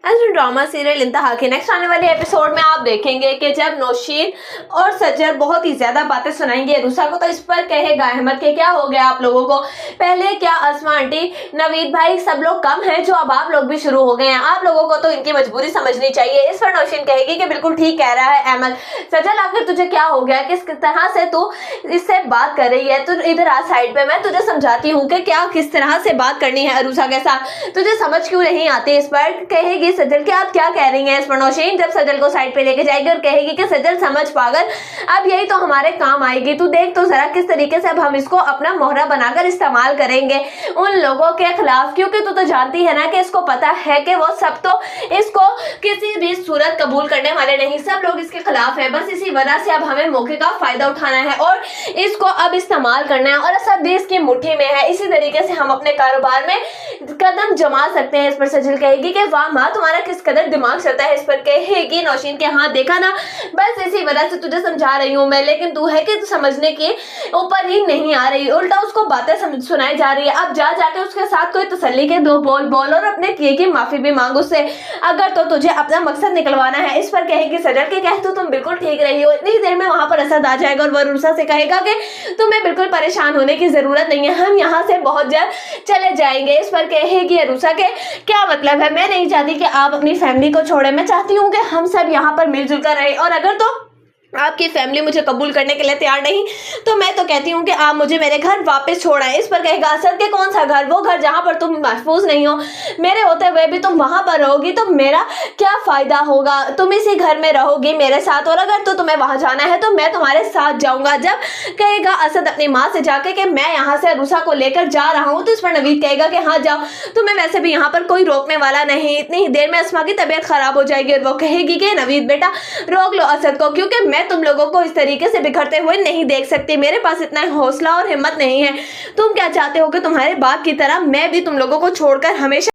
As drama serial इंतहा के next आने वाले एपिसोड में आप देखेंगे कि जब नौशीन और सज्जर बहुत ही ज्यादा बातें सुनाएंगे रूसा को, तो इस पर कहेगा अहमद के क्या हो गया आप लोगों को, पहले क्या अस्मा आंटी, नवीद भाई सब लोग कम हैं जो अब आप लोग भी शुरू हो गए हैं, आप लोगों को तो इनकी मजबूरी समझनी चाहिए। इस पर नौशीन कहेगी कि बिल्कुल ठीक कह रहा है अहमद। सज्जर आखिर तुझे क्या हो गया, किस तरह से तू इससे बात कर रही है, तू इधर आ साइड पे, मैं तुझे समझाती हूँ कि क्या किस तरह से बात करनी है अरूसा के साथ, तुझे समझ क्यों नहीं आती। इस पर कहेगी सजल कि आप क्या कह रही हैं। इस पर नौशीन जब सजल को साइड पे लेके जाएगी और कहेगी कि सजल समझ पागल, अब यही तो हमारे काम आएगी, तू देख तो जरा किस तरीके से अब हम इसको अपना मोहरा बनाकर इस्तेमाल करेंगे उन लोगों के खिलाफ, क्योंकि तू तो जानती है ना कि इसको पता है कि वो सब तो इसको किसी भी सूरत कबूल करने वाले नहीं, सब लोग इसके खिलाफ है, बस इसी वजह से अब हमें मौके का फायदा उठाना है और इसको अब इस्तेमाल करना है और सब भी इसकी मुट्ठी में है, इसी तरीके से हम अपने कारोबार में कदम जमा सकते हैं। इस पर सजल कहेगी कि वाह माँ तुम्हारा किस कदर दिमाग चलता है। इस पर कहेगी नौशीन के हाँ देखा ना, बस इसी वजह से तुझे समझा रही हूँ मैं, लेकिन तू है कि तू समझने के ऊपर ही नहीं आ रही, उल्टा उसको बातें सुनाई जा रही है। अब जा जाके उसके साथ कोई तसल्ली के दो बोल बोल और अपने किए की माफी भी मांग उससे, अगर तो तुझे अपना मकसद निकलवाना है। इस पर कहेगी सजल के कह तुम बिल्कुल ठीक रही हो, इतनी देर में वहां पर असद आ जाएगा और वह रूसा से कहेगा कि तुम्हें बिल्कुल परेशान होने की जरूरत नहीं है, हम यहाँ से बहुत जल्द चले जाएंगे। इस पर कहेगी अरूसा के क्या मतलब है, मैं नहीं चाहती कि आप अपनी फैमिली को छोड़े, मैं चाहती हूँ कि हम सब यहाँ पर मिलजुल कर रहे, और अगर तो आपकी फैमिली मुझे कबूल करने के लिए तैयार नहीं तो मैं तो कहती हूँ कि आप मुझे मेरे घर वापस छोड़ आए। इस पर कहेगा असद के कौन सा घर, वो घर जहाँ पर तुम महफूज नहीं हो, मेरे होते हुए भी तुम वहां पर रहोगी तो मेरा क्या फायदा होगा, तुम इसी घर में रहोगी मेरे साथ, और अगर तो तुम्हें वहां जाना है तो मैं तुम्हारे साथ जाऊंगा। जब कहेगा असद अपनी माँ से जाके कि मैं यहाँ से अरूसा को लेकर जा रहा हूँ, तो इस पर नवीद कहेगा कि हाँ जाओ, तुम्हें वैसे भी यहाँ पर कोई रोकने वाला नहीं, इतनी ही देर में अस्मा की तबीयत खराब हो जाएगी। और वो कहेगी कि नवीद बेटा रोक लो असद को, क्योंकि मैं तुम लोगों को इस तरीके से बिखरते हुए नहीं देख सकती, मेरे पास इतना हौसला और हिम्मत नहीं है। तुम क्या चाहते हो कि तुम्हारे बाप की तरह मैं भी तुम लोगों को छोड़कर हमेशा